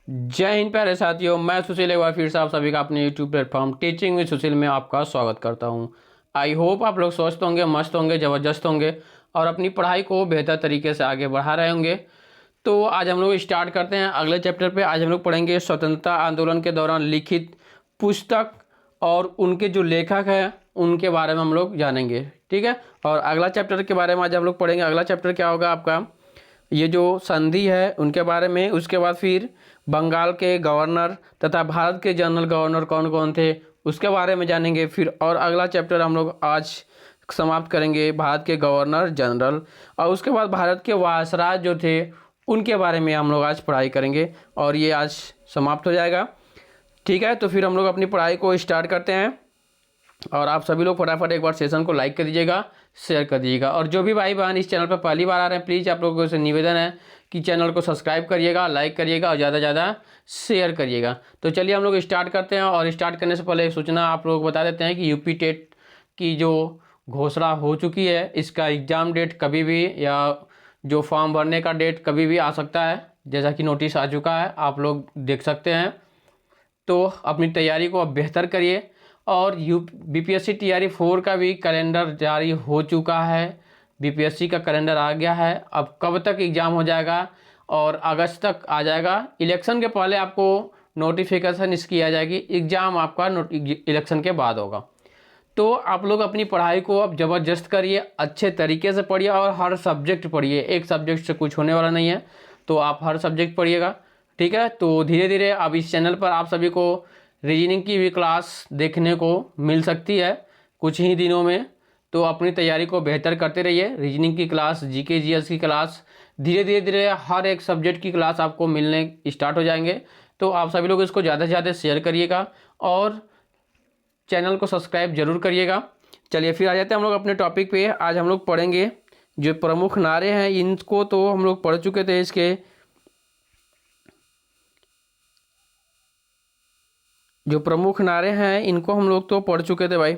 जय हिंद प्यारे साथियों, मैं सुशील एक बार फिर से आप सभी का अपने यूट्यूब प्लेटफॉर्म टीचिंग विद सुशील में आपका स्वागत करता हूं। आई होप आप लोग स्वस्थ होंगे, मस्त होंगे, ज़बरदस्त होंगे और अपनी पढ़ाई को बेहतर तरीके से आगे बढ़ा रहे होंगे। तो आज हम लोग स्टार्ट करते हैं अगले चैप्टर पे। आज हम लोग पढ़ेंगे स्वतंत्रता आंदोलन के दौरान लिखित पुस्तक और उनके जो लेखक हैं उनके बारे में हम लोग जानेंगे। ठीक है, और अगला चैप्टर के बारे में आज हम लोग पढ़ेंगे। अगला चैप्टर क्या होगा आपका, ये जो संधि है उनके बारे में। उसके बाद फिर बंगाल के गवर्नर तथा भारत के जनरल गवर्नर कौन कौन थे उसके बारे में जानेंगे फिर। और अगला चैप्टर हम लोग आज समाप्त करेंगे भारत के गवर्नर जनरल, और उसके बाद भारत के वायसराय जो थे उनके बारे में हम लोग आज पढ़ाई करेंगे और ये आज समाप्त हो जाएगा। ठीक है, तो फिर हम लोग अपनी पढ़ाई को स्टार्ट करते हैं। और आप सभी लोग फटाफट एक बार सेशन को लाइक कर दीजिएगा, शेयर कर दीजिएगा। और जो भी भाई बहन इस चैनल पर पहली बार आ रहे हैं, प्लीज़ आप लोगों से निवेदन है कि चैनल को सब्सक्राइब करिएगा, लाइक करिएगा और ज़्यादा से ज़्यादा शेयर करिएगा। तो चलिए हम लोग स्टार्ट करते हैं। और स्टार्ट करने से पहले सूचना आप लोग बता देते हैं कि यूपी टेट की जो घोषणा हो चुकी है, इसका एग्ज़ाम डेट कभी भी या जो फॉर्म भरने का डेट कभी भी आ सकता है। जैसा कि नोटिस आ चुका है, आप लोग देख सकते हैं। तो अपनी तैयारी को अब बेहतर करिए। और बीपीएससी टीआरई 4 का भी कैलेंडर जारी हो चुका है। बीपीएससी का कैलेंडर आ गया है। अब कब तक एग्ज़ाम हो जाएगा, और अगस्त तक आ जाएगा। इलेक्शन के पहले आपको नोटिफिकेशन इसकी आ जाएगी, एग्ज़ाम आपका इलेक्शन के बाद होगा। तो आप लोग अपनी पढ़ाई को अब ज़बरदस्त करिए, अच्छे तरीके से पढ़िए और हर सब्जेक्ट पढ़िए। एक सब्जेक्ट से कुछ होने वाला नहीं है, तो आप हर सब्जेक्ट पढ़िएगा। ठीक है, तो धीरे धीरे अब इस चैनल पर आप सभी को रीजनिंग की भी क्लास देखने को मिल सकती है कुछ ही दिनों में। तो अपनी तैयारी को बेहतर करते रहिए। रीजनिंग की क्लास, जीके जीएस की क्लास, धीरे धीरे धीरे हर एक सब्जेक्ट की क्लास आपको मिलने स्टार्ट हो जाएंगे। तो आप सभी लोग इसको ज़्यादा से ज़्यादा शेयर करिएगा और चैनल को सब्सक्राइब जरूर करिएगा। चलिए फिर आ जाते हैं हम लोग अपने टॉपिक पे। आज हम लोग पढ़ेंगे जो प्रमुख नारे हैं, इनको तो हम लोग पढ़ चुके थे। इसके जो प्रमुख नारे हैं इनको हम लोग तो पढ़ चुके थे भाई,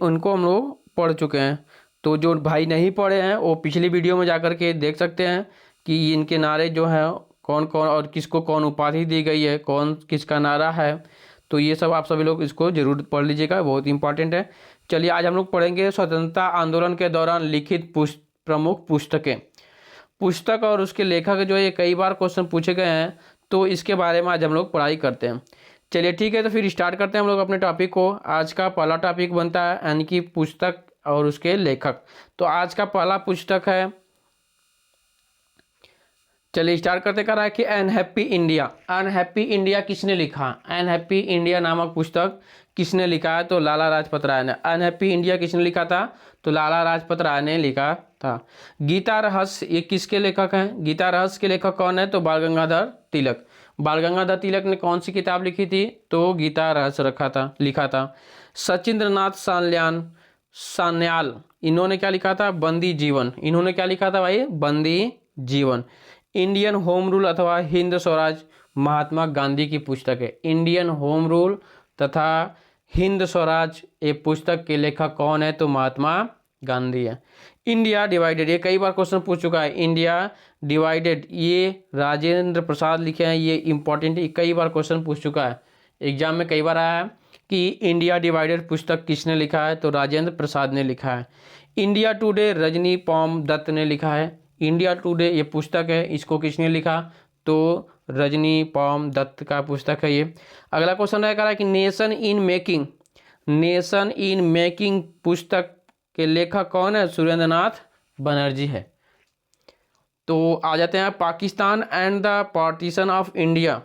उनको हम लोग पढ़ चुके हैं। तो जो भाई नहीं पढ़े हैं वो पिछली वीडियो में जाकर के देख सकते हैं कि इनके नारे जो हैं कौन कौन और किसको कौन उपाधि दी गई है, कौन किसका नारा है। तो ये सब आप सभी लोग इसको जरूर पढ़ लीजिएगा, बहुत इंपॉर्टेंट है। चलिए आज हम लोग पढ़ेंगे स्वतंत्रता आंदोलन के दौरान लिखित प्रमुख पुस्तक और उसके लेखक जो है कई बार क्वेश्चन पूछे गए हैं, तो इसके बारे में आज हम लोग पढ़ाई करते हैं। चलिए ठीक है, तो फिर स्टार्ट करते हैं हम लोग अपने टॉपिक को। आज का पहला टॉपिक बनता है यानी कि पुस्तक और उसके लेखक। तो आज का पहला पुस्तक है, चलिए स्टार्ट करते कर रहा है कि अनहैप्पी इंडिया। अनहैप्पी इंडिया किसने लिखा? अनहैप्पी इंडिया नामक पुस्तक किसने लिखा है? तो लाला लाजपत राय ने। अनहैप्पी इंडिया किसने लिखा था? तो लाला लाजपत राय ने लिखा था। गीता रहस्य ये किसके लेखक हैं? गीता रहस्य के लेखक कौन है? तो बाल गंगाधर तिलक। बाल गंगाधर तिलक ने कौन सी किताब लिखी थी? तो गीता रहस्य लिखा था। सचिंद्रनाथ सान्याल इन्होंने क्या लिखा था? बंदी जीवन। इन्होंने क्या लिखा था भाई? बंदी जीवन। इंडियन होम रूल अथवा हिंद स्वराज महात्मा गांधी की पुस्तक है। इंडियन होम रूल तथा हिंद स्वराज ये पुस्तक के लेखक कौन है? तो महात्मा गांधी है। इंडिया डिवाइडेड ये कई बार क्वेश्चन पूछ चुका है। इंडिया डिवाइडेड ये राजेंद्र प्रसाद लिखे हैं। ये इंपॉर्टेंट, कई बार क्वेश्चन पूछ चुका है, एग्जाम में कई बार आया है कि इंडिया डिवाइडेड पुस्तक किसने लिखा है? तो राजेंद्र प्रसाद ने लिखा है। इंडिया टुडे रजनी पॉम दत्त ने लिखा है। इंडिया टुडे ये पुस्तक है, इसको किसने लिखा? तो रजनी पॉम दत्त का पुस्तक है ये। अगला क्वेश्चन रहेगा कि नेशन इन मेकिंग पुस्तक के लेखक कौन है? सुरेंद्रनाथ बनर्जी है। तो आ जाते हैं Pakistan and the partition of India.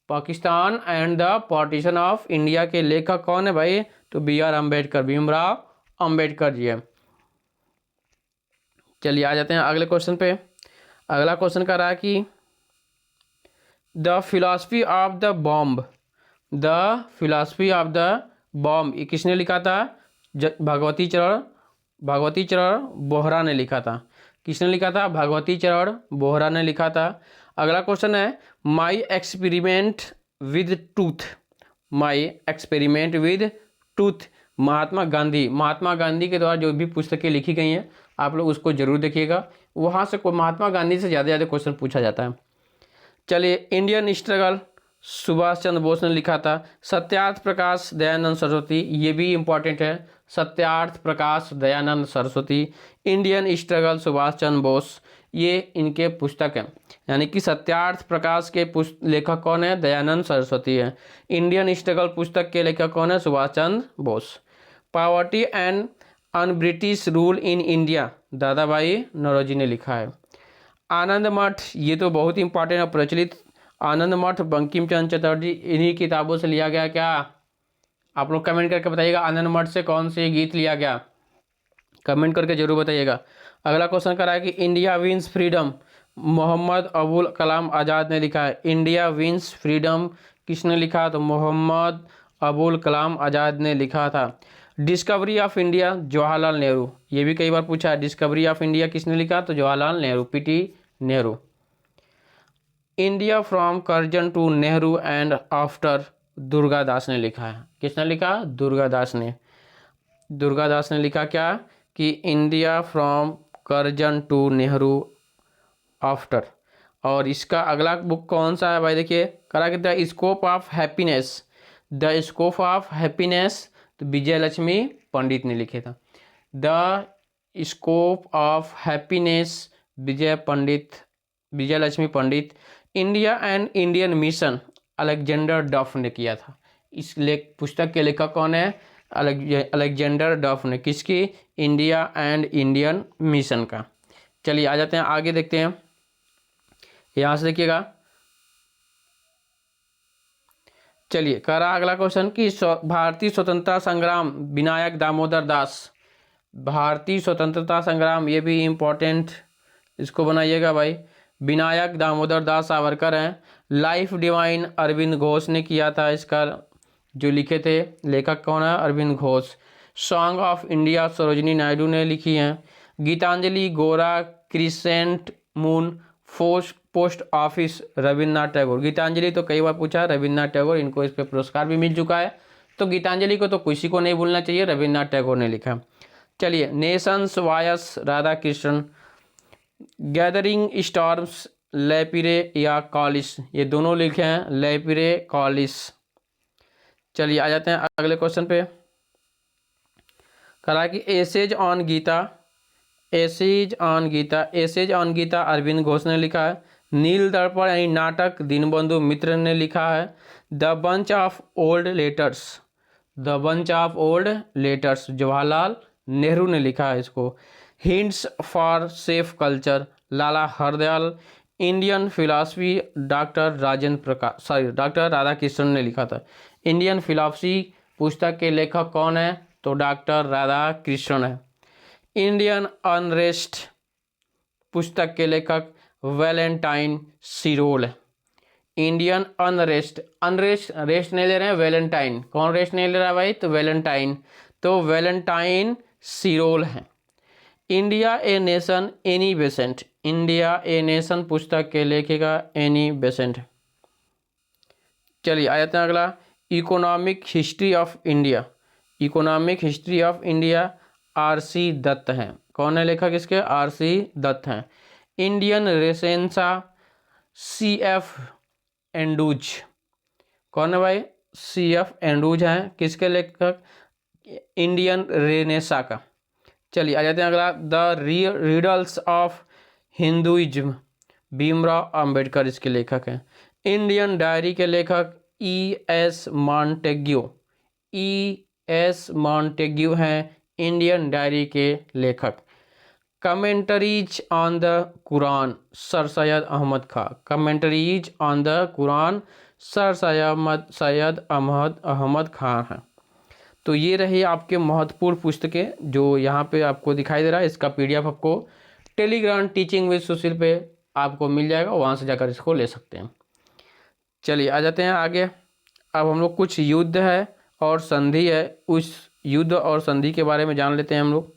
Pakistan and the partition of India के लेखक कौन है भाई? तो बी आर अम्बेडकर, भीमराव अम्बेडकर जी है। चलिए आ जाते हैं अगले क्वेश्चन पे। अगला क्वेश्चन कर रहा है कि the philosophy of the bomb. The philosophy of the bomb ये किसने लिखा था? भगवती चरण बोहरा ने लिखा था। किसने लिखा था? भगवती चरण बोहरा ने लिखा था। अगला क्वेश्चन है my experiment with truth Mahatma Gandhi के द्वारा जो भी पुस्तकें लिखी गई हैं आप लोग उसको जरूर देखिएगा। वहाँ से महात्मा गांधी से ज़्यादा क्वेश्चन पूछा जाता है। चलिए, इंडियन स्ट्रगल सुभाष चंद्र बोस ने लिखा था। सत्यार्थ प्रकाश दयानंद सरस्वती, ये भी इम्पोर्टेंट है। सत्यार्थ प्रकाश दयानंद सरस्वती, इंडियन स्ट्रगल सुभाष चंद्र बोस, ये इनके पुस्तक हैं। यानी कि सत्यार्थ प्रकाश के लेखक कौन है? दयानंद सरस्वती है। इंडियन स्ट्रगल पुस्तक के लेखक कौन है? Subhash Chandra Bose. Poverty and un British rule in India, Dadabhai Naoroji ने लिखा है। आनंद मठ, ये तो बहुत इंपॉर्टेंट और प्रचलित। आनंद मठ बंकिम चंद्र चटर्जी, इन्हीं किताबों से लिया गया। क्या आप लोग कमेंट करके बताइएगा, आनंद मठ से कौन से गीत लिया गया? कमेंट करके जरूर बताइएगा। अगला क्वेश्चन करा है कि India wins freedom, Mohammad Abul Kalam Azad ने लिखा है। इंडिया विंस फ्रीडम किसने लिखा? तो मोहम्मद अबुल कलाम आज़ाद ने लिखा था। Discovery of India, Jawaharlal Nehru, ये भी कई बार पूछा है। डिस्कवरी ऑफ इंडिया किसने लिखा? तो Jawaharlal Nehru, PT Nehru. India from Curzon to Nehru and after, Durgadas ने लिखा है। किसने लिखा? दुर्गादास ने। दुर्गादास ने लिखा क्या? कि India from Curzon to Nehru after. और इसका अगला बुक कौन सा है भाई? देखिए, करा कि the scope of happiness, the scope of happiness, तो विजय लक्ष्मी पंडित ने लिखे था। The scope of happiness, Vijay Lakshmi Pandit. India and Indian mission, Alexander डफ ने किया था। इस पुस्तक के लेखक कौन है? अलेक्जेंडर डफ ने। किसकी? इंडिया एंड इंडियन मिशन का। चलिए आ जाते हैं आगे, देखते हैं। यहां से देखिएगा, चलिए करा अगला क्वेश्चन कि भारतीय स्वतंत्रता संग्राम, विनायक दामोदर दास। भारतीय स्वतंत्रता संग्राम, ये भी इम्पोर्टेंट, इसको बनाइएगा भाई। विनायक दामोदर दास सावरकर हैं। लाइफ डिवाइन अरविंद घोष ने किया था। इसका जो लिखे थे लेखक कौन है? Aurobindo Ghosh. Song of India Sarojini Naidu ने लिखी हैं। Gitanjali, Gora, crescent moon, post office, Rabindranath Tagore. Gitanjali तो कई बार पूछा है, रविन्द्रनाथ टैगोर, इनको इस पे पुरस्कार भी मिल चुका है। तो गीतांजलि को तो किसी को नहीं भूलना चाहिए, रविन्द्रनाथ टैगोर ने लिखा। चलिए, nations voice, Radha Krishna. Gathering storms, Lapierre या कॉलिस, ये दोनों लिखे हैं, लेपिरे कॉलिस। चलिए आ जाते हैं अगले क्वेश्चन पे। कहा कि essays on Gita, essays on Gita, essays on Gita Aurobindo Ghosh ने लिखा है। नील दर्पण यानी नाटक, दीनबंधु मित्र ने लिखा है। The bunch of old letters, the bunch of old letters, Jawaharlal Nehru ने लिखा है इसको। Hints for safe culture, Lala Hardayal. Indian philosophy, doctor Radhakrishnan ने लिखा था। इंडियन फिलॉसफी पुस्तक के लेखक कौन है? तो डॉक्टर राधाकृष्णन है। इंडियन अनरेस्ट पुस्तक के लेखक वैलेंटाइन सिरोल है। इंडियन अनरेस्ट, अनरेस्ट रेस्ट नहीं ले रहे हैं, वैलेंटाइन। कौन रेस्ट नहीं ले रहा है भाई? तो वैलेंटाइन, तो वैलेंटाइन सिरोल है। India a nation, Annie Besant. India a nation पुस्तक के लेखिका एनी बेसेंट। चलिए आ जाते हैं अगला, economic history of India. Economic history of India R C. Dutt हैं। कौन है लेखक इसके? आर.सी. दत्त हैं। Indian renaissance, C F. एंड्रूज। कौन है भाई? सी.एफ. एंड्रूज हैं। किसके लेखक? इंडियन रेनेसा का। चलिए आ जाते हैं अगला, the riddles of Hinduism, Bhimrao Ambedkar इसके लेखक हैं। इंडियन डायरी के लेखक ई.एस. Montagu, E S. मॉन्टेग्यू हैं इंडियन डायरी के लेखक। Commentaries on the Quran, sir Syed Ahmad Khan. Commentaries on the Quran, sir Syed Ahmad Khan हैं। तो ये रही आपके महत्वपूर्ण पुस्तकें जो यहाँ पे आपको दिखाई दे रहा है। इसका PDF आपको टेलीग्राम टीचिंग विद सुशील पे आपको मिल जाएगा, वहाँ से जाकर इसको ले सकते हैं। चलिए आ जाते हैं आगे। अब हम लोग कुछ युद्ध है और संधि है, उस युद्ध और संधि के बारे में जान लेते हैं हम लोग।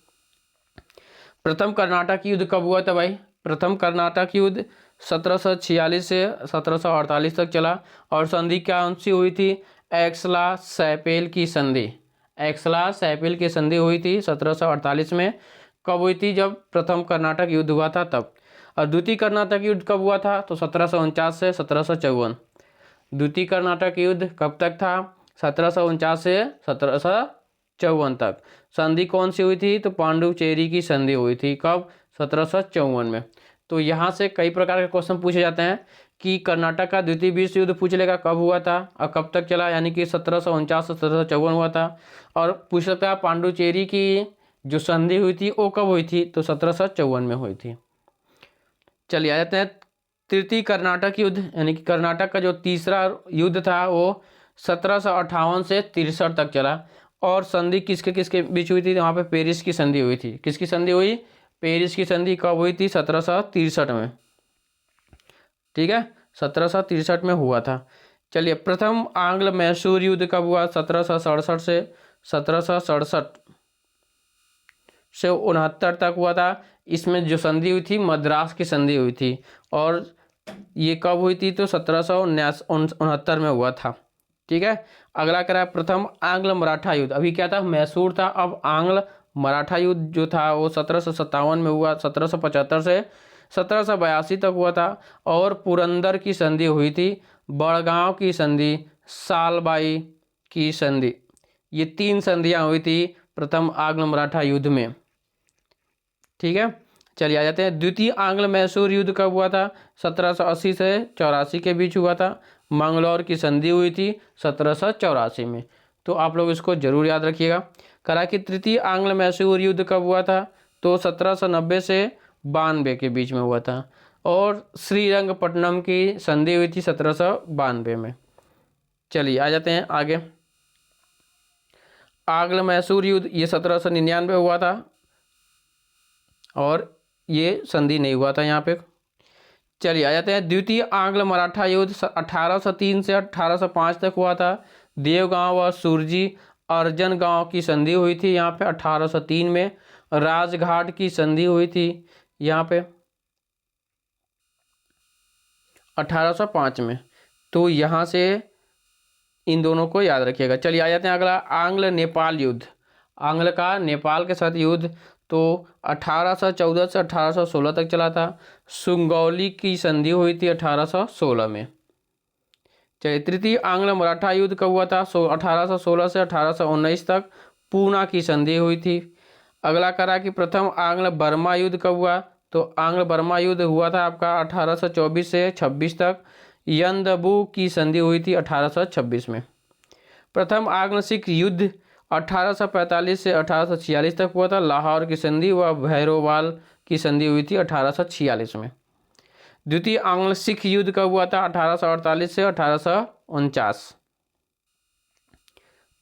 प्रथम कर्नाटक युद्ध कब हुआ था भाई? प्रथम कर्नाटक युद्ध 1746 से 1748 तक चला। और संधि कौन सी हुई थी? एक्सला सैपेल की संधि। एक्सला सैपेल की संधि हुई थी 1748 में। कब हुई थी? जब प्रथम कर्नाटक युद्ध हुआ था तब। और द्वितीय कर्नाटक युद्ध कब हुआ था? तो 1749 से 1754। द्वितीय कर्नाटक युद्ध कब तक था? 1749 से 1754 तक। संधि कौन सी हुई थी? तो पांडुचेरी की संधि हुई थी। कब? 1754 में। तो यहाँ से कई प्रकार के क्वेश्चन पूछे जाते हैं कि कर्नाटक का द्वितीय विश्व युद्ध पूछ लेगा कब हुआ था और कब तक चला, यानी कि 1749 से 1754 हुआ था। और पूछ सकता है पांडुचेरी की जो संधि हुई थी वो कब हुई थी? तो 1754 में हुई थी। चलिए आ जाते हैं तृतीय कर्नाटक युद्ध, यानी कि कर्नाटक का जो तीसरा युद्ध था वो 1758 से 63 तक चला। और संधि किसके किसके बीच हुई थी? वहाँ पे पेरिस की संधि हुई थी। किसकी संधि हुई? पेरिस की संधि कब हुई थी? 1763 में। ठीक है, 1763 में हुआ था। चलिए प्रथम आंग्ल मैसूर युद्ध कब हुआ? 1767 से 1767 से 69 तक हुआ था। इसमें जो संधि हुई थी मद्रास की संधि हुई थी। और ये कब हुई थी? तो 1769 में हुआ था। ठीक है, अगला करा प्रथम आंग्ल मराठा युद्ध। अभी क्या था? मैसूर था। अब आंग्ल मराठा युद्ध जो था वो 1757 में हुआ। 1775 से 1782 तक हुआ था। और पुरंदर की संधि हुई थी, बड़गांव की संधि, सालबाई की संधि, ये 3 संधियां हुई थी प्रथम आंग्ल मराठा युद्ध में। ठीक है, चलिए आ जाते हैं द्वितीय आंग्ल मैसूर युद्ध कब हुआ था? 1780 से 84 के बीच हुआ था। मंगलौर की संधि हुई थी 1784 में। तो आप लोग इसको जरूर याद रखिएगा। करा कि तृतीय आंग्ल मैसूर युद्ध कब हुआ था? तो 1790 से 92 के बीच में हुआ था। और श्रीरंगपट्टनम की संधि हुई थी 1792 में। चलिए आ जाते हैं आगे। आंग्ल मैसूर युद्ध ये 1799 हुआ था और ये संधि नहीं हुआ था यहाँ पे। चलिए आ जाते हैं द्वितीय आंग्ल मराठा युद्ध 1803 से 1805 तक हुआ था। देवगांव व सुरजी अर्जन गांव की संधि हुई थी यहाँ पे 1803 में। राजघाट की संधि हुई थी यहाँ पे 1805 में। तो यहाँ से इन दोनों को याद रखिएगा। चलिए आ जाते हैं अगला आंग्ल नेपाल युद्ध। आंग्ल का नेपाल के साथ युद्ध तो 1814 से 1816 तक चला था। सुंगौली की संधि हुई थी 1816 में। चलिए तृतीय आंग्ल मराठा युद्ध कब हुआ था? 1816 से 1819 तक पूना की संधि हुई थी। अगला करा कि प्रथम आंग्ल बर्मा युद्ध कब हुआ? तो आंग्ल बर्मा युद्ध हुआ था आपका 1824 से 26 तक। यंदबू की संधि हुई थी 1826 में। प्रथम आंग्ल सिख युद्ध 1845 से 1846 तक हुआ था। लाहौर की संधि व भैरोवाल की संधि हुई थी 1846 में। द्वितीय आंग्ल सिख युद्ध कब हुआ था? 1848 से 1849।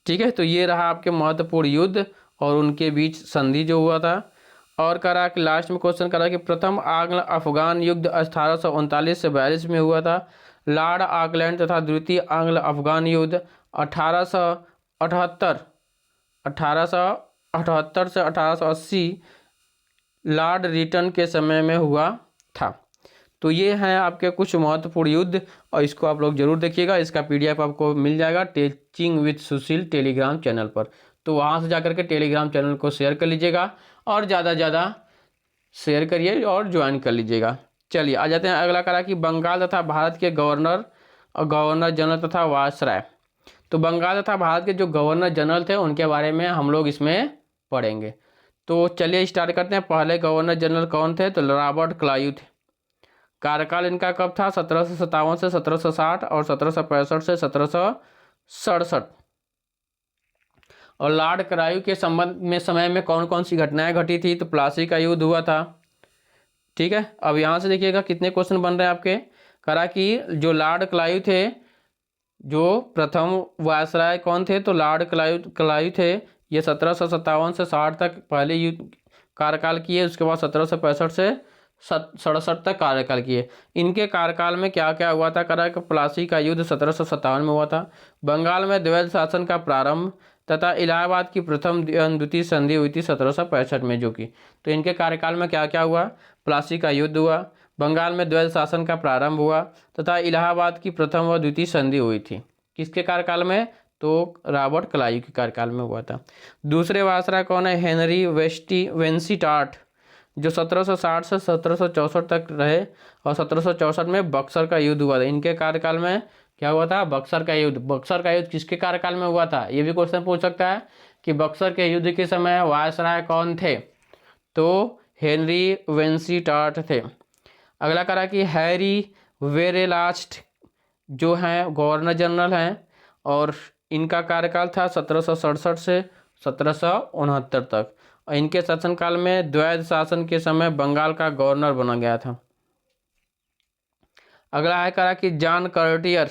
ठीक है, तो ये रहा आपके महत्वपूर्ण युद्ध और उनके बीच संधि जो हुआ था। और करा कि लास्ट में क्वेश्चन करा कि प्रथम आंग्ल अफगान युद्ध 1839 से 42 में हुआ था। लॉर्ड ऑकलैंड तथा द्वितीय आंग्ल अफगान युद्ध 1878 से 1880 लॉर्ड रिटन के समय में हुआ था। तो ये हैं आपके कुछ महत्वपूर्ण युद्ध और इसको आप लोग जरूर देखिएगा। इसका पीडीएफ आपको मिल जाएगा teaching with Sushil Telegram channel पर। तो वहाँ से जाकर के टेलीग्राम चैनल को शेयर कर लीजिएगा और ज़्यादा से ज़्यादा शेयर करिए और ज्वाइन कर लीजिएगा। चलिए आ जाते हैं अगला करा कि बंगाल तथा भारत के गवर्नर और गवर्नर जनरल तथा वायसराय। तो बंगाल तथा भारत के जो गवर्नर जनरल थे उनके बारे में हम लोग इसमें पढ़ेंगे। तो चलिए स्टार्ट करते हैं। पहले गवर्नर जनरल कौन थे? तो रॉबर्ट क्लाइव थे। कार्यकाल इनका कब था? 1757 से 1760 और 1765 से 1767। और लॉर्ड क्लाइव के संबंध में समय में कौन कौन सी घटनाएं घटी थी? तो प्लासी का युद्ध हुआ था। ठीक है, अब यहाँ से देखिएगा कितने क्वेश्चन बन रहे हैं आपके। करा कि जो लॉर्ड क्लाइव थे, जो प्रथम वायसराय कौन थे? तो लॉर्ड क्लाइव थे। ये 1757 से 60 तक पहले युद्ध कार्यकाल किए। उसके बाद 1765 से 67 तक कार्यकाल किए। इनके कार्यकाल में क्या क्या हुआ था? करा कि प्लासी का युद्ध 1757 में हुआ था। बंगाल में द्वैध शासन का प्रारंभ तथा इलाहाबाद की प्रथम द्वितीय संधि हुई थी 1765 में जो कि। तो इनके कार्यकाल में क्या क्या हुआ? प्लासी का युद्ध हुआ, बंगाल में द्वैध शासन का प्रारंभ हुआ तथा इलाहाबाद की प्रथम व द्वितीय संधि हुई थी। किसके कार्यकाल में? तो रॉबर्ट क्लाइव के कार्यकाल में हुआ था। दूसरे वायसराय कौन है? हेनरी वेंसीटाट। जो 1760 से 1764 तक रहे, और 1764 में बक्सर का युद्ध हुआ था। इनके कार्यकाल में क्या हुआ था? बक्सर का युद्ध। बक्सर का युद्ध किसके कार्यकाल में हुआ था? ये भी क्वेश्चन पूछ सकता है कि बक्सर के युद्ध के समय वायसराय कौन थे? तो हेनरी वेंसीटार्ट थे। अगला करा कि हैरी वेरेलास्ट जो हैं गवर्नर जनरल हैं, और इनका कार्यकाल था 1767 से 1769 तक, और इनके शासनकाल में द्वैध शासन के समय बंगाल का गवर्नर बना गया था। अगला है करा कि जॉन कार्टियर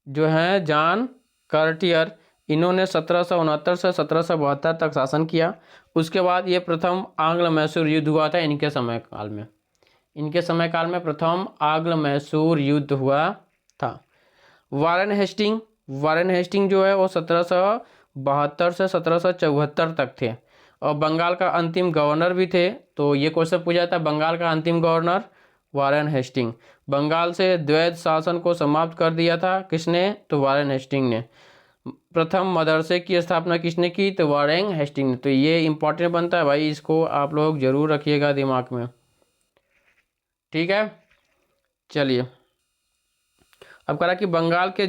जो हैं, जॉन कार्टियर, इन्होंने 1769 से 1772 तक शासन किया। उसके बाद ये प्रथम आंग्ल मैसूर युद्ध हुआ था इनके समय काल में। इनके समय काल में प्रथम आंग्ल मैसूर युद्ध हुआ था। वारेन हेस्टिंग जो है वो 1772 से 1774 तक थे, और बंगाल का अंतिम गवर्नर भी थे। तो ये क्वेश्चन पूछा था, बंगाल का अंतिम गवर्नर वारेन हेस्टिंग। बंगाल से द्वैध शासन को समाप्त कर दिया था किसने? तो वारेन हेस्टिंग ने। प्रथम मदरसे की स्थापना किसने की? तो वारेन हेस्टिंग ने। तो ये इंपॉर्टेंट बनता है भाई, इसको आप लोग जरूर रखिएगा दिमाग में, ठीक है। चलिए, अब करा कि बंगाल के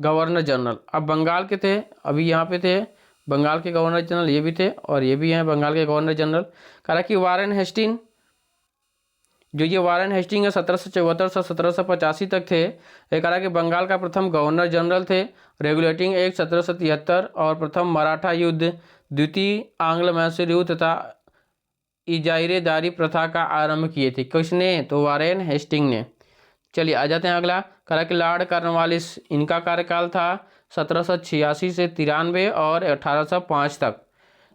गवर्नर जनरल, अब बंगाल के थे, अभी यहाँ पे थे बंगाल के गवर्नर जनरल, ये भी थे और ये भी हैं बंगाल के गवर्नर जनरल। करा कि वारेन हेस्टिंग, जो ये वारेन हेस्टिंग है 1774 से 1785 तक थे। ये करा कि बंगाल का प्रथम गवर्नर जनरल थे। रेगुलेटिंग एक्ट 1773 और प्रथम मराठा युद्ध, द्वितीय आंग्ल मैसूर युद्ध तथा इजारेदारी प्रथा का आरंभ किए थे। किसने? तो वारेन हेस्टिंग ने। चलिए आ जाते हैं अगला। करा कि लॉर्ड कॉर्नवालिस, इनका कार्यकाल था 1786 से 93 और 1805 तक।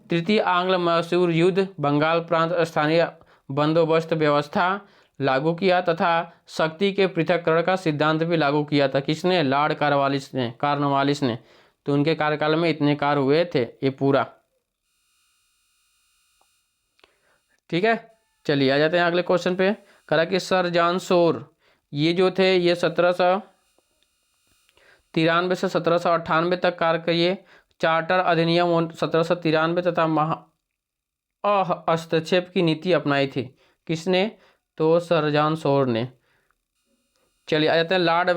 तृतीय आंग्ल मैसूर युद्ध, बंगाल प्रांत स्थानीय बंदोबस्त व्यवस्था लागू किया तथा शक्ति के पृथक्करण का सिद्धांत भी लागू किया था। किसने? लॉर्ड कॉर्नवालिस ने। तो उनके कार्यकाल में इतने कार्य हुए थे, ये पूरा, ठीक है। चलिए आ जाते हैं अगले क्वेश्चन पे। करा कि सर जॉन शोर, ये जो थे ये 1793 से 1798 तक कार्य किए। चार्टर अधिनियम 1793 तथा हस्तक्षेप की नीति अपनाई थी। किसने? तो सर जॉन शोर ने। चलिए आ जाते हैं लॉर्ड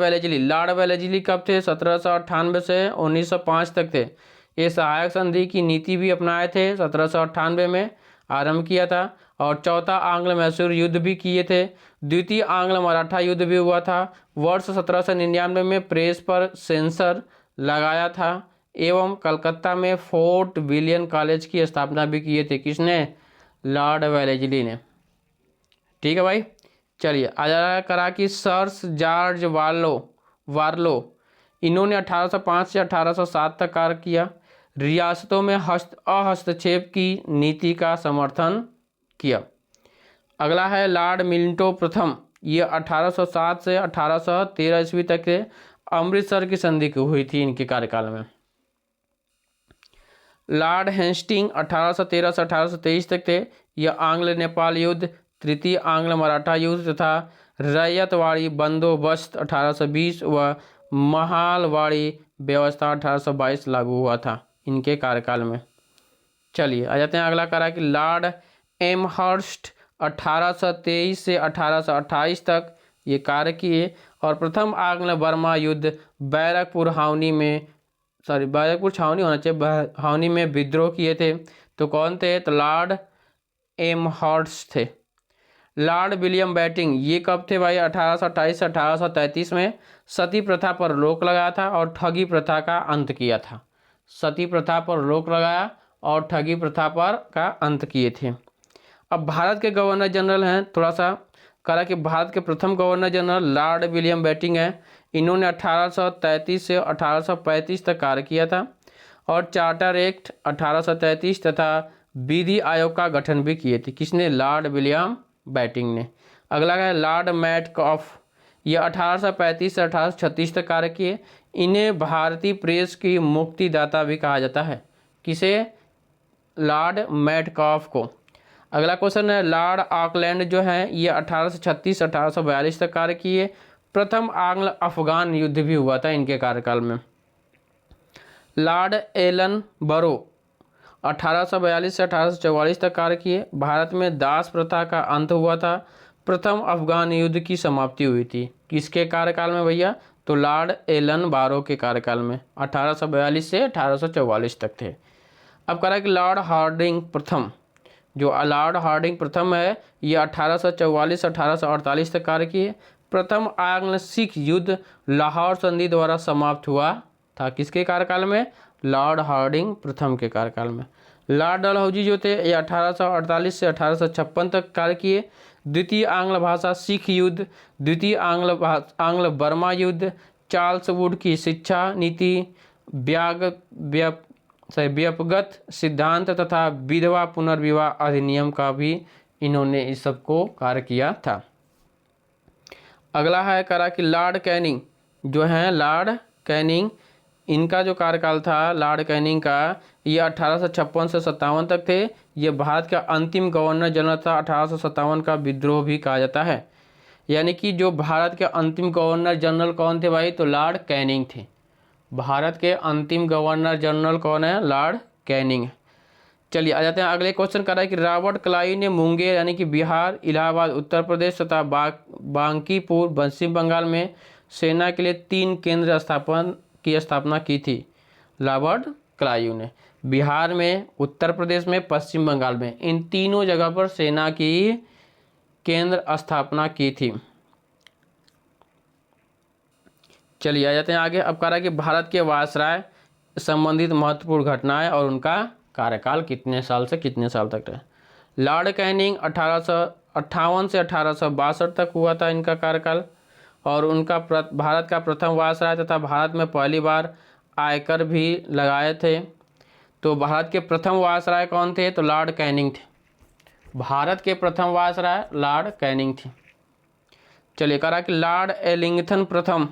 वेलेस्ली कब थे? 1798 से 1905 तक थे। ये सहायक संधि की नीति भी अपनाए थे, 1798 में आरंभ किया था। और चौथा आंग्ल मैसूर युद्ध भी किए थे। द्वितीय आंग्ल मराठा युद्ध भी हुआ था। वर्ष 1799 में प्रेस पर सेंसर लगाया था, एवं कलकत्ता में फोर्ट विलियम कॉलेज की स्थापना भी किए थे। किसने? लॉर्ड वेलेस्ली ने, ठीक है भाई। चलिए आ करा कि सर्स जॉर्ज वार्लो, इन्होंने 1805 से 1807 तक कार्य किया। रियासतों में हस्तक्षेप की नीति का समर्थन किया। अगला है लॉर्ड मिंटो प्रथम, ये 1807 से 1813 ईस्वी तक के। अमृतसर की संधि हुई थी इनके कार्यकाल में। लॉर्ड हेस्टिंग 1813 से 1823 तक थे। यह आंग्ल नेपाल युद्ध, तृतीय आंग्ल मराठा युद्ध तथा रैयतवाड़ी बंदोबस्त 1820 व महालवाड़ी व्यवस्था 1822 लागू हुआ था इनके कार्यकाल में। चलिए आ जाते हैं अगला करा कि लॉर्ड एमहर्स्ट 1823 से 1828 तक ये कार्य किए। और प्रथम आंग्ल बर्मा युद्ध बैरकपुर छावनी में विद्रोह किए थे। तो कौन थे? तो लॉर्ड एमहर्स्ट थे। लॉर्ड विलियम बेटिंग, ये कब थे भाई? 1828 से 1833 में सती प्रथा पर रोक लगाया था और ठगी प्रथा का अंत किया था। सती प्रथा पर रोक लगाया और ठगी प्रथा पर का अंत किए थे। अब भारत के गवर्नर जनरल हैं, थोड़ा सा करा कि भारत के प्रथम governor general lord William Bentinck हैं। इन्होंने 1833 से 1835 तक कार्य किया था और चार्टर एक्ट 1833 तथा विधि आयोग का गठन भी किए थे। किसने? लॉर्ड विलियम बेटिंग ने। अगला है लॉर्ड मैटकॉफ, ये 1835 से 1836 तक कार्य किए। इन्हें भारतीय प्रेस की मुक्तिदाता भी कहा जाता है। किसे? लॉर्ड मैटकॉफ को। अगला क्वेश्चन है लॉर्ड ऑकलैंड जो है ये 1836 से 1842 तक कार्य किए। प्रथम आंग्ल अफगान युद्ध भी हुआ था इनके कार्यकाल में। लॉर्ड एलन बरो 1842 से 1844 तक कार्य किए। भारत में दास प्रथा का अंत हुआ था। प्रथम अफगान युद्ध की समाप्ति हुई थी। किसके कार्यकाल में भैया? तो लॉर्ड एलन बारो के कार्यकाल में 1842 से 1844 तक थे। अब कह रहा है कि लॉर्ड हार्डिंग प्रथम, जो लॉर्ड हार्डिंग प्रथम है, ये 1844 से 1848 तक कार्य किए। प्रथम आंग्ल सिख युद्ध लाहौर संधि द्वारा समाप्त हुआ था। किसके कार्यकाल में? लॉर्ड हार्डिंग प्रथम के कार्यकाल में। लॉर्ड डलहौजी जो थे ये 1848 से 1856 तक कार्य किए। द्वितीय आंग्ल भाषा सिख युद्ध, द्वितीय आंग्ल बर्मा युद्ध, चार्ल्स वुड की शिक्षा नीति, व्यपगत सिद्धांत तथा विधवा पुनर्विवाह अधिनियम का भी इन्होंने इस सब को कार्य किया था। अगला है करा कि लॉर्ड कैनिंग जो हैं, लॉर्ड कैनिंग, इनका जो कार्यकाल था लॉर्ड कैनिंग का, ये 1856 से 57 तक थे। ये भारत का अंतिम गवर्नर जनरल था। 1857 का विद्रोह भी कहा जाता है। यानी कि जो भारत के अंतिम गवर्नर जनरल कौन थे भाई? तो लॉर्ड कैनिंग थे। भारत के अंतिम गवर्नर जनरल कौन है? Lord Canning. चलिए आ जाते हैं अगले क्वेश्चन। कर रहा है कि रॉबर्ट क्लाइव ने मुंगेर यानी कि बिहार, इलाहाबाद उत्तर प्रदेश तथा बांकीपुर पश्चिम बंगाल में सेना के लिए 3 केंद्र की स्थापना की थी। रॉबर्ट क्लाइव ने बिहार में, उत्तर प्रदेश में, पश्चिम बंगाल में, इन तीनों जगह पर सेना की केंद्र स्थापना की थी। चलिए आ जाते हैं आगे। अब कह रहा है कि भारत के वायसराय संबंधित महत्वपूर्ण घटनाएं और उनका कार्यकाल कितने साल से कितने साल तक रहे। लॉर्ड कैनिंग 1858 से 1862 तक हुआ था इनका कार्यकाल, और उनका भारत का प्रथम वायसराय तथा भारत में पहली बार आयकर भी लगाए थे। तो भारत के प्रथम वायसराय कौन थे? तो लॉर्ड कैनिंग थे। भारत के प्रथम वायसराय लॉर्ड कैनिंग थे। चलिए कह रहा कि लॉर्ड एलिंगटन प्रथम,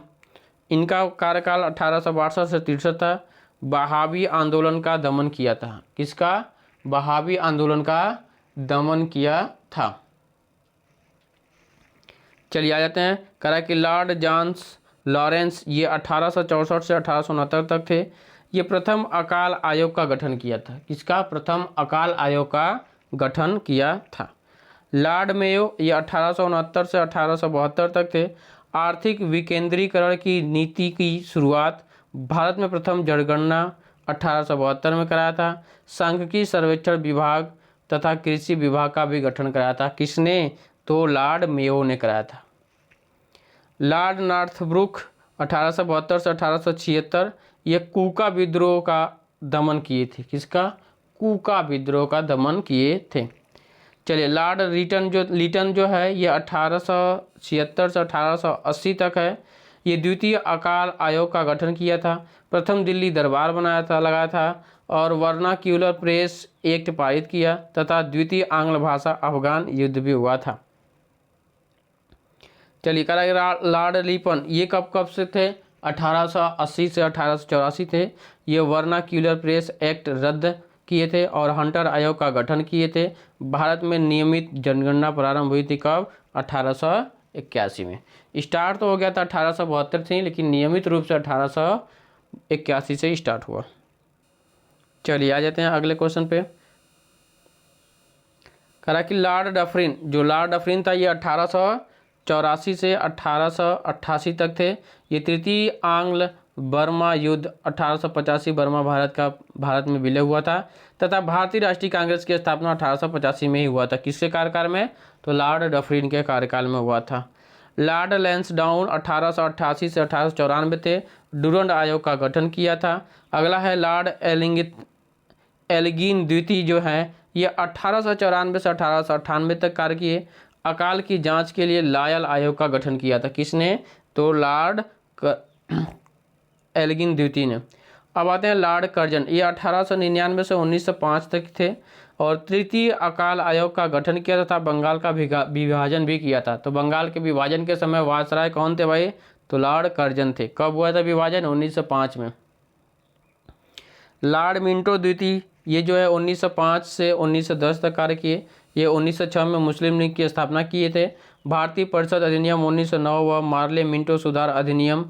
इनका कार्यकाल 1862 से 63 था। बहावी आंदोलन का दमन किया था। किसका? बहावी आंदोलन का दमन किया था। चलिए आ जाते हैं। कह रहा कि लॉर्ड जॉन लॉरेंस, ये 1864 से 1869 तक थे। ये प्रथम अकाल आयोग का गठन किया था। किसका? प्रथम अकाल आयोग का गठन किया था। लॉर्ड मेयो, ये 1869 से 1872 तक थे। आर्थिक विकेंद्रीकरण की नीति की शुरुआत, भारत में प्रथम जनगणना 1872 में कराया था। सांख्यिकी सर्वेक्षण विभाग तथा कृषि विभाग का भी गठन कराया था। किसने? तो लॉर्ड मेयो ने कराया था। लॉर्ड नॉर्थब्रुक 1872 से 1876, ये कूका विद्रोह का दमन किए थे। किसका? कूका विद्रोह का दमन किए थे। चलिए लॉर्ड लीटन जो है ये 1876 से 1880 तक है। ये द्वितीय अकाल आयोग का गठन किया था। प्रथम दिल्ली दरबार लगाया था और वर्नाक्यूलर प्रेस एक्ट पारित किया तथा द्वितीय आंग्ल भाषा अफगान युद्ध भी हुआ था। चलिए कह लॉर्ड लिपन, ये कब से थे? 1880 से 1884 थे। ये वर्नाक्यूलर प्रेस एक्ट रद्द किए थे और हंटर आयोग का गठन किए थे। भारत में नियमित जनगणना प्रारंभ हुई थी कब? 1881 में। स्टार्ट तो हो गया था 1872 से, लेकिन नियमित रूप से 1881 से स्टार्ट हुआ। चलिए आ जाते हैं अगले क्वेश्चन पे। कहा कि लॉर्ड डफरिन, जो लॉर्ड डफरिन था ये 1884 से 1888 तक थे। ये तृतीय आंग्ल बर्मा युद्ध 1885 बर्मा भारत में विलय हुआ था तथा भारतीय राष्ट्रीय कांग्रेस की स्थापना 1885 में ही हुआ था। किसके कार्यकाल में? तो लॉर्ड डफरिन के कार्यकाल में हुआ था। लॉर्ड लैंसडाउन 1888 से 1894 थे। डुरंड आयोग का गठन किया था। अगला है लॉर्ड एल्गिन द्वितीय जो है ये 1894 से 1898 तक कार्य किए। अकाल की जांच के लिए लायल आयोग का गठन किया था। किसने? तो लॉर्ड एल्गिन द्वितीय ने। अब आते हैं लॉर्ड कर्जन, ये 1899 से 1905 तक थे और तृतीय अकाल आयोग का गठन किया तथा बंगाल का विभाजन भी किया था। तो बंगाल के विभाजन के समय वायसराय कौन थे भाई? तो लॉर्ड कर्जन थे। कब हुआ था विभाजन? 1905 में। लॉर्ड मिंटो द्वितीय, ये जो है 1905 से 1910 तक कार्य किए। ये 1906 में मुस्लिम लीग की स्थापना किए थे। भारतीय परिषद अधिनियम 1909 व मार्ले मिंटो सुधार अधिनियम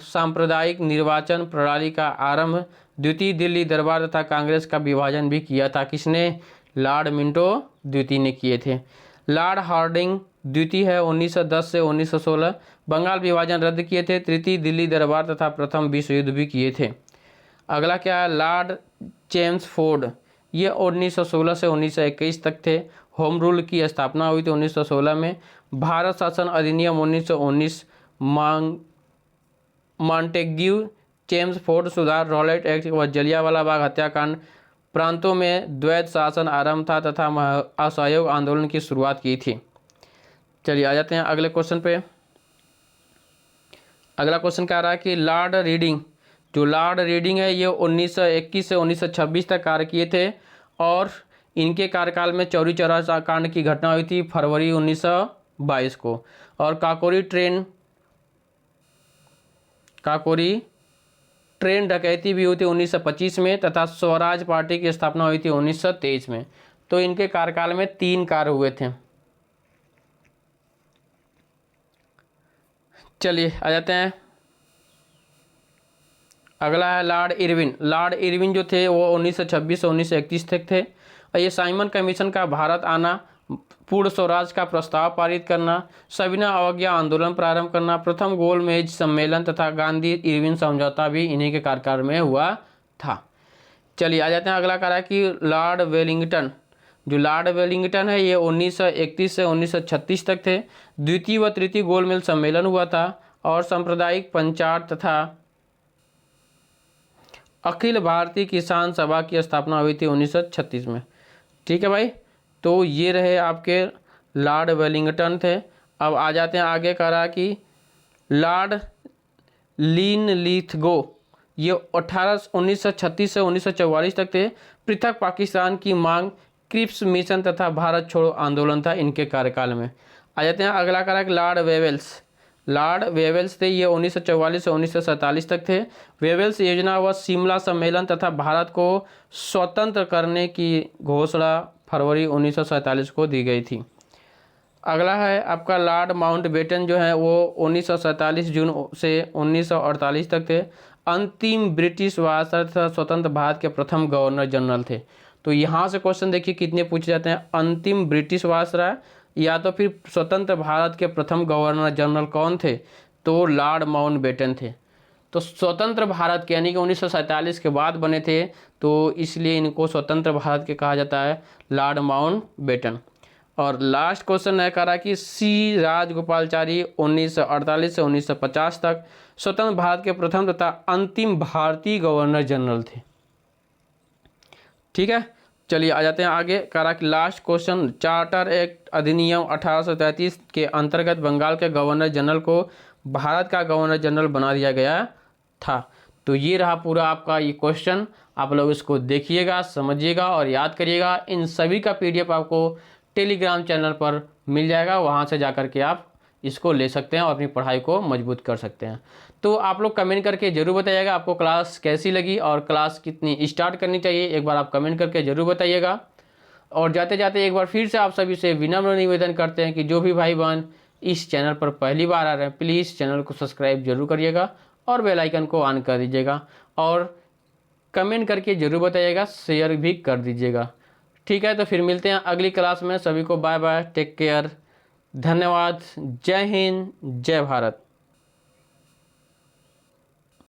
सांप्रदायिक निर्वाचन प्रणाली का आरंभ, द्वितीय दिल्ली दरबार तथा कांग्रेस का विभाजन भी किया था। किसने? लॉर्ड मिंटो द्वितीय ने किए थे। लॉर्ड हार्डिंग द्वितीय है 1910 से 1916, बंगाल विभाजन रद्द किए थे। तृतीय दिल्ली दरबार तथा प्रथम विश्व युद्ध भी किए थे। अगला क्या है? लॉर्ड चेम्सफोर्ड, ये 1916 से 1921 तक थे। होम रूल की स्थापना हुई थी 1916 में। भारत शासन अधिनियम 1919, मॉन्टेग्यू चेम्सफोर्ड सुधार, रॉलेट एक्ट व जलियांवाला बाग हत्याकांड प्रांतों में द्वैध शासन आरंभ था तथा असहयोग आंदोलन की शुरुआत की थी। चलिए आ जाते हैं अगले क्वेश्चन पे। अगला क्वेश्चन क्या रहा है कि लॉर्ड रीडिंग, जो लॉर्ड रीडिंग है ये 1921 से 1926 तक कार्य किए थे और इनके कार्यकाल में चौरी चौरा कांड की घटना हुई थी फरवरी 1922 को। और काकोरी ट्रेन डकैती भी हुई थी 1925 में तथा स्वराज पार्टी की स्थापना हुई थी 1923 में। तो इनके कार्यकाल में 3 कार्य हुए थे। चलिए आ जाते हैं। अगला है लॉर्ड इरविन। लॉर्ड इरविन जो थे वो 1926 से 1931 तक थे और ये साइमन कमीशन का भारत आना, पूर्ण स्वराज का प्रस्ताव पारित करना, सविनय अवज्ञा आंदोलन प्रारंभ करना, प्रथम गोलमेज सम्मेलन तथा गांधी इरविन समझौता भी इन्हीं के कार्यकाल में हुआ था। चलिए आ जाते हैं। अगला कार्य कि लॉर्ड वेलिंगटन, जो लॉर्ड वेलिंगटन है ये 1931 से 1936 तक थे। द्वितीय व तृतीय गोलमेज सम्मेलन हुआ था और सांप्रदायिक पंचायत तथा अखिल भारतीय किसान सभा की स्थापना हुई थी 1936 में। ठीक है भाई, तो ये रहे आपके लॉर्ड वेलिंगटन थे। अब आ जाते हैं आगे करा कि लॉर्ड लिनलिथगो, ये 1936 से 1944 तक थे। पृथक पाकिस्तान की मांग, क्रिप्स मिशन तथा भारत छोड़ो आंदोलन था इनके कार्यकाल में। आ जाते हैं अगला करा कि लॉर्ड वेवेल्स। लॉर्ड वेवेल्स थे ये 1944 से 1947 तक थे। वेवेल्स योजना व शिमला सम्मेलन तथा भारत को स्वतंत्र करने की घोषणा फरवरी 1947 को दी गई थी। अगला है आपका लॉर्ड माउंटबेटन, जो है वो 1947 जून से 1948 तक थे। अंतिम ब्रिटिश वायसराय तथा स्वतंत्र भारत के प्रथम गवर्नर जनरल थे। तो यहाँ से क्वेश्चन देखिए कितने पूछे जाते हैं। अंतिम ब्रिटिश वायसराय या तो फिर स्वतंत्र भारत के प्रथम गवर्नर जनरल कौन थे? तो लॉर्ड माउंटबेटन थे। तो स्वतंत्र भारत के यानी कि 1947 के बाद बने थे, तो इसलिए इनको स्वतंत्र भारत के कहा जाता है, लॉर्ड माउंटबेटन। और लास्ट क्वेश्चन है करा कि सी राजगोपालाचारी 1948 से 1950 तक स्वतंत्र भारत के प्रथम तथा अंतिम भारतीय गवर्नर जनरल थे। ठीक है, चलिए आ जाते हैं आगे। करा कि लास्ट क्वेश्चन, चार्टर एक्ट अधिनियम 1833 के अंतर्गत बंगाल के गवर्नर जनरल को भारत का गवर्नर जनरल बना दिया गया था। तो ये रहा पूरा आपका ये क्वेश्चन। आप लोग इसको देखिएगा, समझिएगा और याद करिएगा। इन सभी का PDF आपको टेलीग्राम चैनल पर मिल जाएगा, वहाँ से जाकर के आप इसको ले सकते हैं और अपनी पढ़ाई को मजबूत कर सकते हैं। तो आप लोग कमेंट करके ज़रूर बताइएगा आपको क्लास कैसी लगी और क्लास कितनी स्टार्ट करनी चाहिए, एक बार आप कमेंट करके ज़रूर बताइएगा। और जाते जाते एक बार फिर से आप सभी से विनम्र निवेदन करते हैं कि जो भी भाई बहन इस चैनल पर पहली बार आ रहे हैं, प्लीज़ चैनल को सब्सक्राइब जरूर करिएगा और बेल आइकन को ऑन कर दीजिएगा और कमेंट करके ज़रूर बताइएगा, शेयर भी कर दीजिएगा। ठीक है, तो फिर मिलते हैं अगली क्लास में। सभी को बाय बाय, टेक केयर, धन्यवाद, जय हिंद, जय भारत।